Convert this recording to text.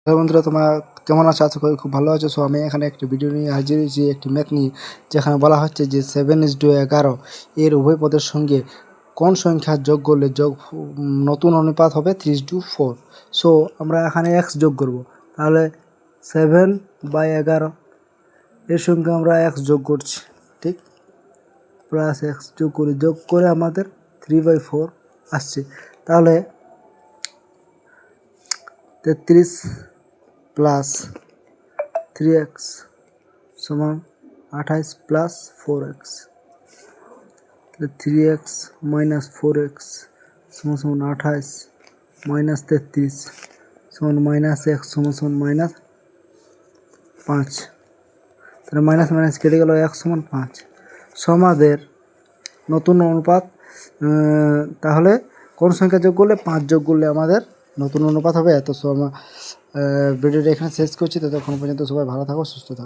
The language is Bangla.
হ্যালো বন্ধুরা, তোমার কেমন আছো? আশা করি খুব ভালো আছো। আমি এখানে একটি ভিডিও নিয়ে হাজির হয়েছি, একটি ম্যাথ নিয়ে, যেখানে বলা হচ্ছে যে 7:11 এর উভয় পদের সঙ্গে কোন সংখ্যা যোগ করলে নতুন অনুপাত হবে 3:4। সো আমরা এখানে x যোগ করব, তাহলে 7/11 এর সঙ্গে আমরা x যোগ করছি, ঠিক, প্লাস x যোগ করে আমাদের 3/4 আসছে। তাহলে 33 প্লাস 3x সমান 28 plus 4x, 3x minus 4x সমান 28 মাইনাস 33 সমান মাইনাস x সমান মাইনাস 5। তাহলে মাইনাস মাইনাস কেটে গেল, x সমান 5। আমাদের নতুন অনুপাত, তাহলে কোন সংখ্যা যোগ করলে 5 যোগ করলে আমাদের নতুন অনুপাত হবে। এত ভিডিওটা এখানে শেষ করছি। ততক্ষণ পর্যন্ত সবাই ভালো থাকো, সুস্থ থাকো।